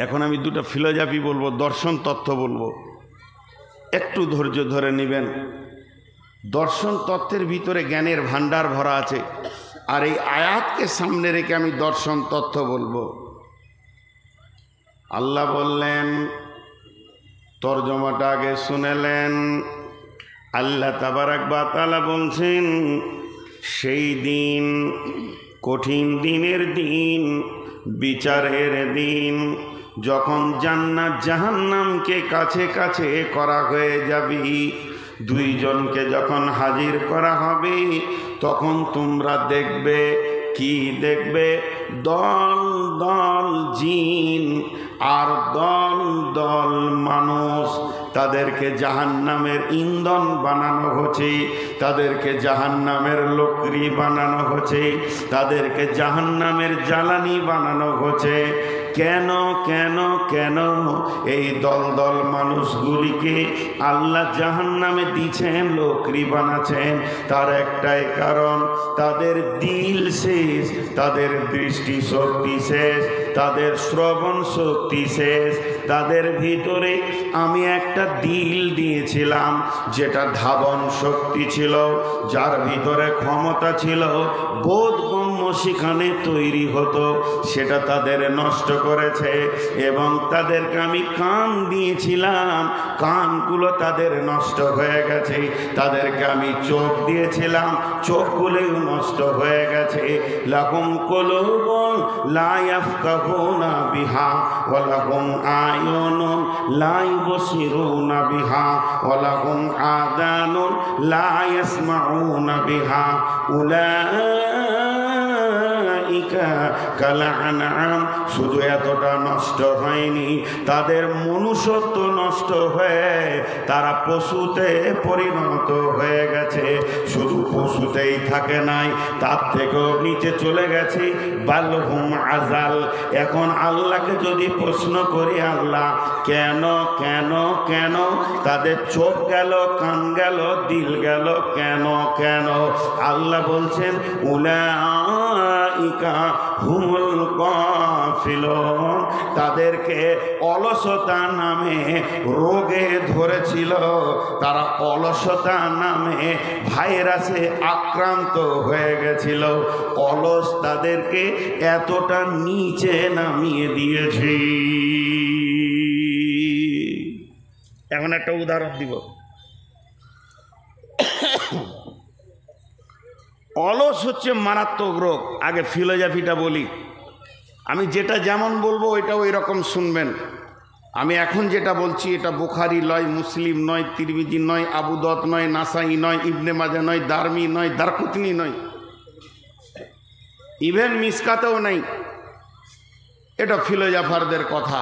এখন আমি দুটো ফিলোসফি বলবো, দর্শন তত্ত্ব বলবো, একটু ধৈর্য ধরে নেবেন। দর্শন তত্ত্বের ভিতরে জ্ঞানের ভান্ডার ভরা আছে, আর এই আয়াতকে সামনে রেখে আমি দর্শন তত্ত্ব বলবো। আল্লাহ বললেন, তর্জমাটা আগে শুনেলেন। আল্লাহ তাবারাক ওয়া তাআলা বলছেন, সেই দিন, কঠিন দিনের দিন, বিচারের দিন, যখন জান্নাত জাহান্নামকে কাছে কাছে করা হয়ে যাবে, দুইজনকে যখন হাজির করা হবে, তখন তোমরা দেখবে, কি দেখবে? দল দল জিন আর দল দল মানুষ। তাদেরকে জাহান্নামের ইন্ধন বানানো হচ্ছে, তাদেরকে জাহান্নামের লকড়ি বানানো হচ্ছে, তাদেরকে জাহান্নামের জ্বালানি বানানো হচ্ছে। কেন কেন কেন এই দল দল মানুষগুলিকে আল্লাহ জাহান্নামে দিচ্ছেন, লকড়ি বানাচ্ছেন? তার একটাই কারণ, তাদের দিল শেষ, তাদের দৃষ্টি শক্তি শেষ, তাদের শ্রবণ শক্তি শেষ। তাদের ভিতরে আমি একটা দিল দিয়েছিলাম, যেটা ধাবন শক্তি ছিল, যার ভিতরে ক্ষমতা ছিল, বোধগম্য সেখানে তৈরি হতো, সেটা তাদের নষ্ট করেছে। এবং তাদেরকে আমি কান দিয়েছিলাম, কানগুলো তাদের নষ্ট হয়ে গেছে। তাদেরকে আমি চোখ দিয়েছিলাম, চোখগুলোও নষ্ট হয়ে গেছে। লাহুম কুলুবুন লা ইয়াফকাহুনা বিহা ওয়া লাহুম আয়ুনুন লা ইউবসিরুনা বিহা ওয়া লাহুম আযানুন লা ইয়াসমাউনা বিহা উলাইকা কাল আনআম। শুধু এতটা নষ্ট হয়নি, তাদের মনুষ্যত্ব নষ্ট হয়ে তারা পশুতে পরিণত হয়ে গেছে। শুধু পশুতেই থাকে নাই, তার থেকেও নিচে চলে গেছে, বালহুম আজাল। এখন আল্লাহকে যদি প্রশ্ন করি, আল্লাহ কেন কেন কেন তাদের চোখ গেল, কান গেল, দিল গেল, কেন কেন? আল্লাহ বলছেন, উলাইকা হুমুল গাফিলুন। তাদেরকে অলসতা নামে রোগে ধরেছিল, তারা অলসতা নামে ভাইরাসে আক্রান্ত হয়ে গেছিল। অলস তাদেরকে এতটা নিচে নামিয়ে দিয়েছি। এখন একটা উদাহরণ দিব। অলস হচ্ছে মারাত্মক রোগ। আগে ফিলোসফিটা বলি, আমি যেটা যেমন বলবো ওইটা ওই রকম শুনবেন। আমি এখন যেটা বলছি এটা বুখারী নয়, মুসলিম নয়, তিরমিজি নয়, আবু দাউদ নয়, নাসাই নয়, ইবনে মাজাহ নয়, দারমি নয়, দারকুতনি নয়, ইভেন মিসকাতেও নেই। এটা ফিলোসফারদের কথা,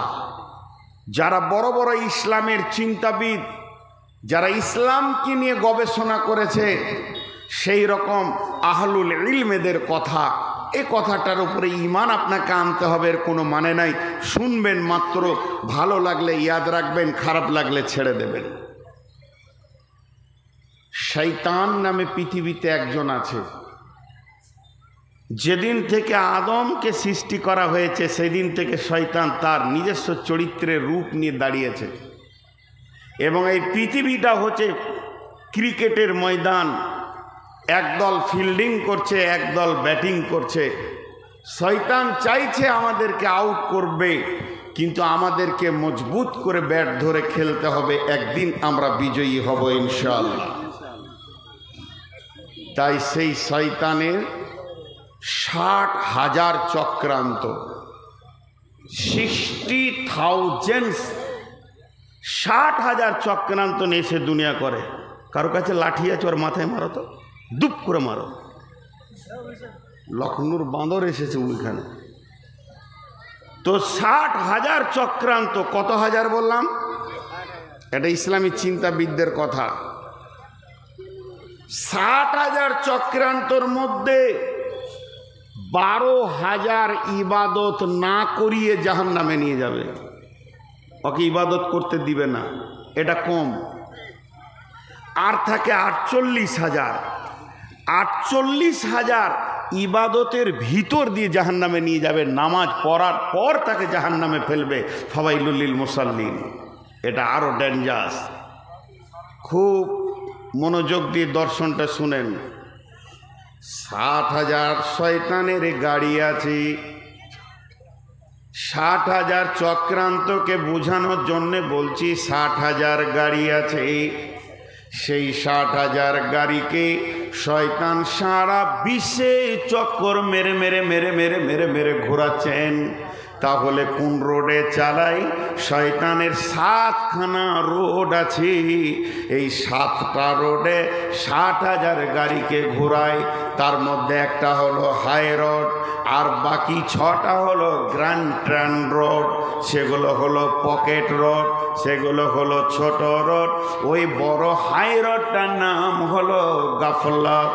যারা বড় বড় ইসলামের চিন্তাবিদ, যারা ইসলামকে নিয়ে গবেষণা করেছে, সেই রকম আহলুল ইলমেদের কথা। এই কথাটার উপরে ঈমান আপনাকে আনতে হবে, এর কোনো মানে নাই। শুনবেন মাত্র, ভালো লাগলে ইয়াদ রাখবেন, খারাপ লাগলে ছেড়ে দেবেন। শয়তান নামে পৃথিবীতে একজন আছে। যেদিন থেকে আদমকে সৃষ্টি করা হয়েছে, সেদিন থেকে শয়তান তার নিজস্ব চরিত্রের রূপ নিয়ে দাঁড়িয়েছে। এবং এই পৃথিবীটা হচ্ছে ক্রিকেটের ময়দান। একদল ফিল্ডিং করছে, একদল ব্যাটিং করছে। শয়তান চাইছে আমাদেরকে আউট করবে, কিন্তু আমাদেরকে মজবুত করে ব্যাট ধরে খেলতে হবে। একদিন আমরা বিজয়ী হব ইনশাআল্লাহ। তাই সেই শয়তানের 60,000 চক্রান্ত, 60,000 চক্রান্ত নিয়ে সে দুনিয়া করে। কারো কাছে লাঠি আছে, ওর মাথায় মারো তো, দুপ করে মারো। লখনৌর বাঁদর এসেছে ওইখানে। তো 60,000 চক্রান্ত, কত হাজার বললাম? এটা ইসলামী চিন্তাবিদদের কথা। 60,000 চক্রান্তর মধ্যে 12,000 ইবাদত না করিয়ে জাহান্নামে নিয়ে যাবে। ওকে ইবাদত করতে দিবে না, এটা কম। আর থাকে 48,000। 48,000 ইবাদতের ভিতর দিয়ে জাহান্নামে নিয়ে যাবে, নামাজ পড়ার পর তাকে জাহান্নামে ফেলবে। ফাওয়াইলুল লিল মুসাল্লিন, এটা আরো ডেঞ্জারাস। খুব মনোযোগ দিয়ে দর্শনটা শুনেন। 60,000 শয়তানের গাড়ি আছে। 60,000 চক্রান্তকে বোঝানোর জন্যে বলছি 60,000 গাড়ি আছে। সেই 60,000 গাড়িকে শয়তান সারা বিশ্বে চক্কর মেরে মেরে মেরে মেরে মেরে মেরে ঘোরাচ্ছেন। তাহলে কোন রোডে চালাই? শয়তানের 7খানা রোড আছে। এই 7টা রোডে 60,000 গাড়িকে ঘোরায়। তার মধ্যে একটা হলো হাই রোড, আর বাকি 6টা হলো গ্র্যান্ড ট্রান রোড, সেগুলো হলো পকেট রোড, সেগুলো হলো ছোট রোড। ওই বড় হাই রোডটার নাম হলো গাফলাত।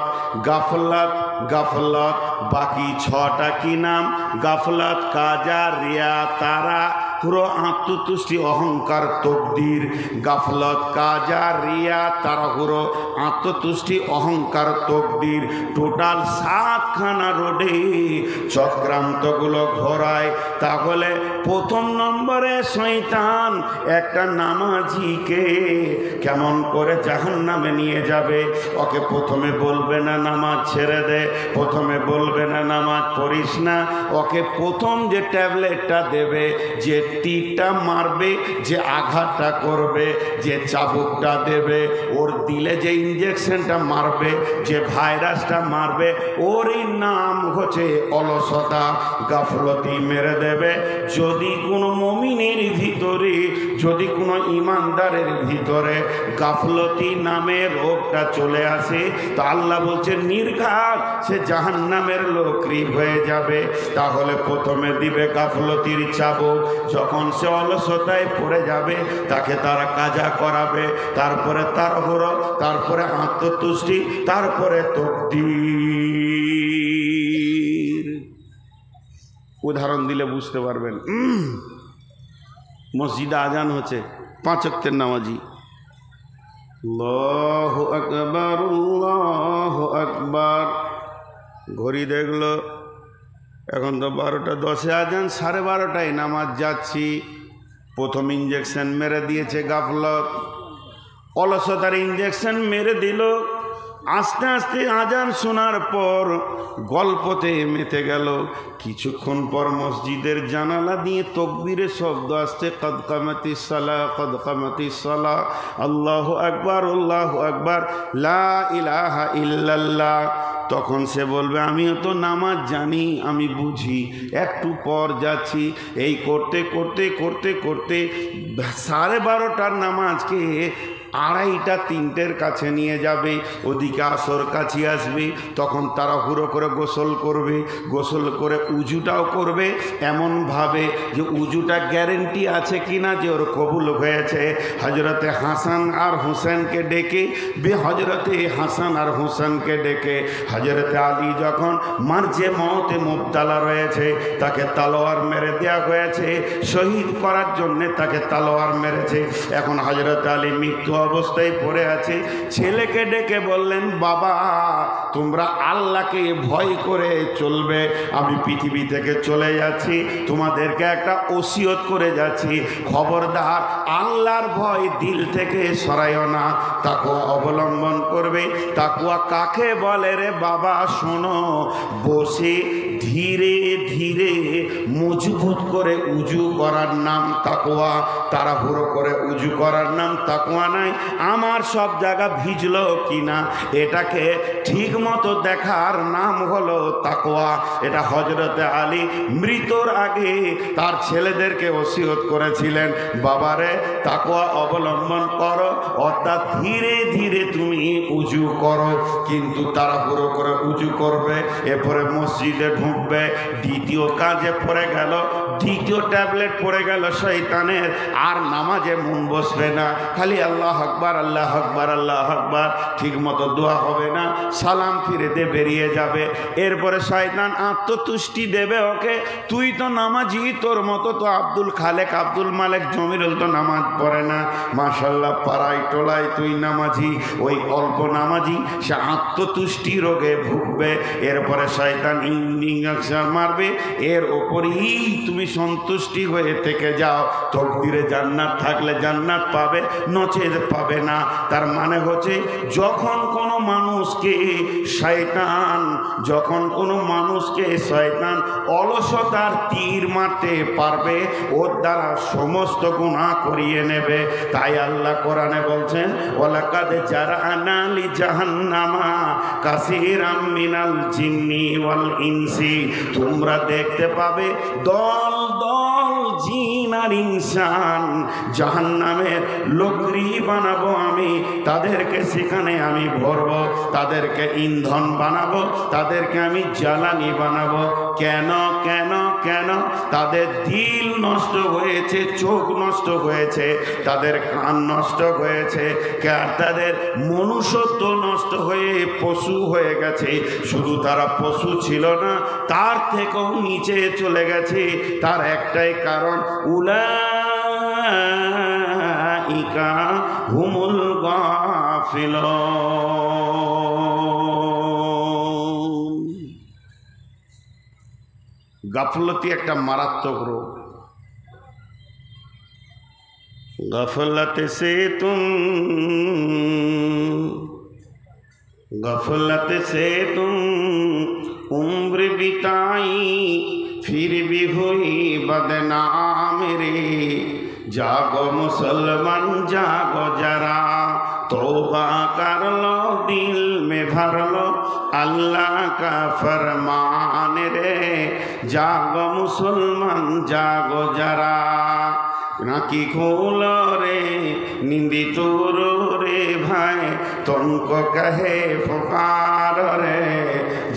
গাফলাত গাফলাত। বাকি 6টা কি নাম? গাফলাত, কাজা, রিয়া, তারা, পুরো আত্মতুষ্টি, অহংকার, তকদির। গাফলত, কাজা, রিয়া, তাড়াহুড়ো, আত্মতুষ্টি, অহংকার, তকদির। টোটাল 7খানা রোডে চক্রান্তগুলো ঘোরায়। তাহলে প্রথম নম্বরে শয়তান একটা নামাজিকে কেমন করে জাহান্নামে নিয়ে যাবে? ওকে প্রথমে বলবে না নামাজ ছেড়ে দে, প্রথমে বলবে না নামাজ পড়িস না। ওকে প্রথম যে ট্যাবলেটটা দেবে, যে টিকটা মারবে, যে আঘাতটা করবে, যে চাবুকটা দেবে, ওর দিলে যে ইঞ্জেকশনটা মারবে, যে ভাইরাসটা মারবে, ওরই নাম হচ্ছে অলসতা, গাফলতি মেরে দেবে। যদি কোনো মুমিনের ভিতরে, যদি কোনো ইমানদারের ভিতরে গাফলতি নামে রোগটা চলে আসে, তো আল্লাহ বলছে নির্ঘাত সে জাহান্নামের লোকরি হয়ে যাবে। তাহলে প্রথমে দিবে গাফলতির চাবুক। যখন সে অলসতায় পড়ে যাবে, তাকে তারা কাজা করাবে, তারপরে তাড়াহুড়ো, তারপরে আত্মতুষ্টি, তারপরে তকদীর। উদাহরণ দিলে বুঝতে পারবেন। মসজিদে আজান হচ্ছে, 5 ওয়াক্তের নামাজি, আল্লাহু আকবার আল্লাহু আকবার। ঘড়ি দেখলো, এখন তো 12:10 আজান, 12:30টায় নামাজ যাচ্ছি। প্রথম ইঞ্জেকশন মেরে দিয়েছে গাফলত, অলসতার ইঞ্জেকশন মেরে দিল। আস্তে আস্তে আজান শোনার পর গল্পতে মেতে গেল। কিছুক্ষণ পর মসজিদের জানালা দিয়ে তকবীরের শব্দ আসছে, কদ কামাতিস সালাহ, কদ কামাতিস সালাহ, আল্লাহু আকবার আল্লাহু আকবার, লা ইলাহা ইল্লাল্লাহ। তখন সে বলবে আমিও তো নামাজ জানি, আমি বুঝি, একটু পর যাচ্ছি। এই করতে করতে করতে করতে 12:30টার নামাজকে 2:30-3টের কাছে নিয়ে যাবে। ওদিকে আসর কাছে আসবে, তখন তারা হুড়ো করে গোসল করবে। গোসল করে উজুটাও করবে এমনভাবে যে উজুটা গ্যারেন্টি আছে কিনা যে ওর কবুল হয়েছে। হজরতে হাসান আর হুসেনকে ডেকে, হজরতে হাসান আর হুসেনকে ডেকে হজরতে আলী যখন মার্জে মওতে মুবতালা রয়েছে, তাকে তলোয়ার মেরে দেওয়া হয়েছে, শহীদ করার জন্যে তাকে তলোয়ার মেরেছে। এখন হজরত আলী মৃত্যু অবস্থায় পড়ে আছে। ছেলেকে ডেকে বললেন, বাবা তোমরা আল্লাহকে ভয় করে চলবে, আমি পৃথিবী থেকে চলে যাচ্ছি, তোমাদেরকে একটা ওসিয়ত করে যাচ্ছি, খবরদার আল্লাহর ভয় দিল থেকে সরাইও না, তাকওয়া অবলম্বন করবে। তাকওয়া কাকে বলে রে বাবা? শোনো, বসে ধীরে ধীরে মজবুত করে উজু করার নাম তাকওয়া। তাড়াহুড়ো করে উজু করার নাম তাকওয়া নাই। আমার সব জায়গা ভিজলো কিনা এটাকে ঠিক মতো দেখার নাম হলো তাকওয়া। এটা হজরতে আলী মৃত্যুর আগে তার ছেলেদেরকে ওসিয়ত করেছিলেন, বাবারে তাকওয়া অবলম্বন করো, অর্থাৎ ধীরে ধীরে তুমি উজু করো, কিন্তু তাড়াহুড়ো করে উজু করবে, এরপরে মসজিদে ঢুকবে। দ্বিতীয় কাজে পড়ে গেল, দ্বিতীয় ট্যাবলেট পড়ে গেল শয়তানের, আর নামাজে মন বসবে না, খালি আল্লাহ আকবার আল্লাহ আকবার আল্লাহ আকবার, ঠিক মতো দোয়া হবে না, সালাম ফিরেতে বেরিয়ে যাবে। এরপরে শয়তান আত্মতুষ্টি দেবে ওকে, তুই তো নামাজি, তোর মতো তো আব্দুল খালেক আব্দুল মালেক জমিরুল তো নামাজ পড়ে না, মাশাল্লাহ পাড়ায় টোলায় তুই নামাজি, ওই অল্প নামাজি, সে আত্মতুষ্টি রোগে ভুগবে। এরপরে শয়তান ইঞ্জেকশন মারবে, এর ওপরেই তুমি সন্তুষ্টি হয়ে থেকে যাও। তকদিরে জান্নাত থাকলে জান্নাত পাবে, নচেত পাবে না। তার মানে হচ্ছে যখন কোনো মানুষকে শয়তান অলসতার তীর মারতে পারবে, ওর দ্বারা সমস্ত গুনাহ করিয়ে নেবে। তাই আল্লাহ কোরআনে বলছেন, ওয়ালাকাদ জারানা লি জাহান্নামা কাসীরাম মিনাল জিন্নি ওয়াল ইনসি, তোমরা দেখতে পাবে দল দল জিন আর ইনসান, জাহান্নামের লোকরি বানাবো আমি, তাদেরকে সেখানে আমি ভরবো, তাদেরকে ইন্ধন বানাবো, তাদেরকে আমি জ্বালানি বানাবো। কেন কেন কেন? তাদের দিল নষ্ট হয়েছে, চোখ নষ্ট হয়েছে, তাদের কান নষ্ট হয়েছে, তাদের মনুষ্যত্ব নষ্ট হয়ে পশু হয়ে গেছে। শুধু তারা পশু ছিল না, তার থেকেও নিচে চলে গেছে। তার একটাই কারণ, উলাইকা হুমুল গাফিলুন। গাফলতি একটা মারাত্মক রোগ। गफलत से तुम उम्र बिताई, फिर भी हुई बदनाम रे। जागो मुसलमान जागो जरा, तौबा कर लो, दिल में भर लो अल्लाह का फरमान रे। जागो मुसलमान जागो जरा, নাকি খোল রে নিন্দি তোর রে ভাই, তনকো কহে ফোকার রে।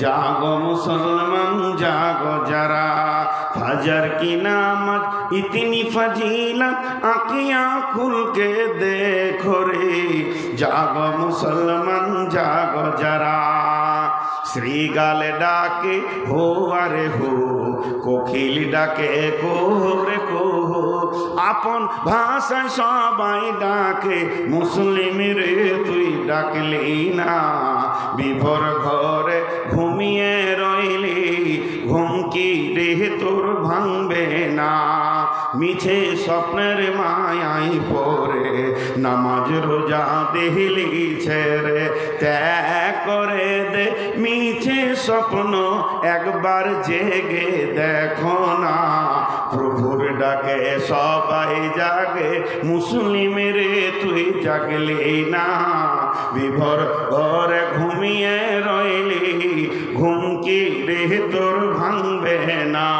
জাগো মুসলমান জাগো যারা, फजर की नामत इतनी फजीलत, आँखियाँ खुल के देखो रे। जागो मुसलमान जागो जरा, শ্রীগাল ডাকে হো আরে হো, কোকিল ডাকে কোরে কোহো। আপন ভাষায় সবাই ডাকে, মুসলিম রে তুই ডাকলি না। বিভোর ঘরে ঘুমিয়ে রইলি, ঘুম কি রে তোর ভাঙবে না। মিছে স্বপ্নের মায়াই পড়ে, নামাজ রোজা দেহলি ছেড়ে, ত্যাগ করে দে মিছে স্বপ্ন, একবার জেগে দেখো না। প্রভুর ডাকে সবাই জাগে, মুসলিম রে তুই জাগলি না। বিভোর ঘরে ঘুমিয়ে রইলি, ঘুম কি রে তোর ভাঙবে না।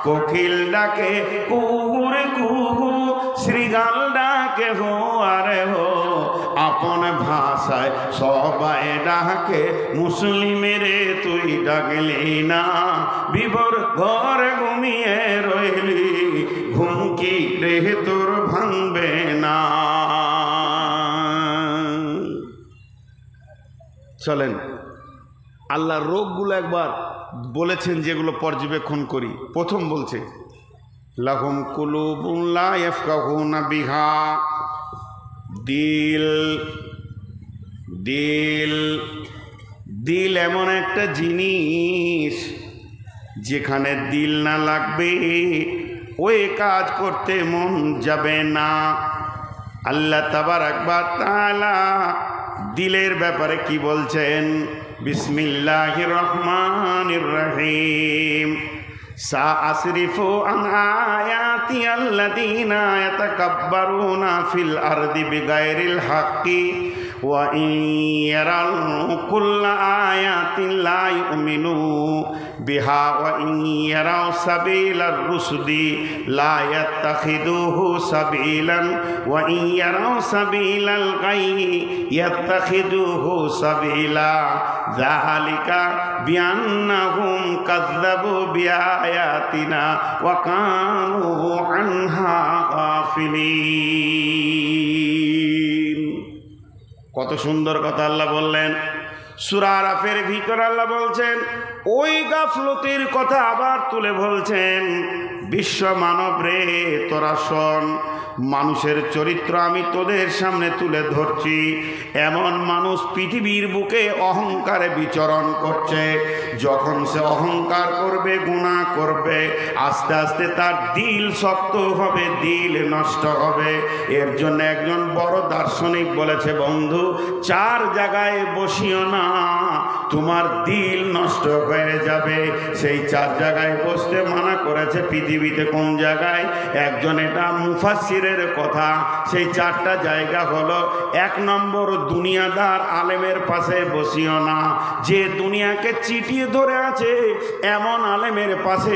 কোকিল ডাকে কুহুরে কুহু, শ্রীগাল ডাকে হো আরে হো। আপন ভাষায় সবাই ডাকে, মুসলিম রে তুই ডাকলি না। বিভোর ঘরে ঘুমিয়ে রইলি, ঘুম কি রে তোর ভাঙবে না। চলেন আল্লাহর রোগগুলো একবার বলেছেন, যেগুলো পর্যবেক্ষণ করি। প্রথম বলছে, লাহুম কুলুবুন লা ইয়াফকাহুনা বিহা। দিল দিল দিল এমন একটা জিনিস, যেখানে দিল না লাগবে ওই কাজ করতে মন যাবে না। আল্লাহ তাবারাক ওয়া তাআলা দিলের ব্যাপারে কি বলছেন? বিসমিল্লাহির রহমানির রহিম। সাআসরিফু আন আয়াতি আল্লাযীনা ইয়াতাকাব্বারুনা ফিল আরদি বিগাইরিল হাক্কি ওয়া ইন ইয়ারাউ কুল্লা আয়াতিন লা ইউমিনু বিহা ওয়া ইন ইয়ারাউ সাবিলার রুশদি লা ইয়াত্তাখিদুহু সাবিলান ওয়া ইন ইয়ারাউ সাবিলাল গায়য়ি ইয়াত্তাখিদুহু সাবিলা যালিকা বিআন্নাহুম কাযযাবু বিআয়াতিনা ওয়া কানু আনহা গাফিলিন। কত সুন্দর কথা আল্লাহ বললেন। সূরা আরাফের ভিতর আল্লাহ বলছেন, ওই গাফলতির কথা আবার তুলে বলছেন, বিশ্ব মানব রে তোরা শোন, মানুষের চরিত্র আমি তোদের সামনে তুলে ধরছি। এমন মানুষ পৃথিবীর বুকে অহংকারে বিচরণ করছে। যখন সে অহংকার করবে, গুনাহ করবে, আস্তে আস্তে তার দিল শক্ত হবে, দিল নষ্ট হবে। এর জন্য একজন বড় দার্শনিক বলেছে, বন্ধু 4 জায়গায় বসিও না, তোমার দিল নষ্ট হয়ে যাবে। সেই 4 জায়গায় বসতে মানা করেছে। পৃথিবীতে কোন জায়গায়? একজন, এটা মুফাসসিরের কথা। সেই 4টা জায়গা হলো, 1 নম্বর দুনিয়াদার আলেমের পাশে বসিও না, যে দুনিয়াকে চিটিয়ে ধরে আছে এমন আলেমের পাশে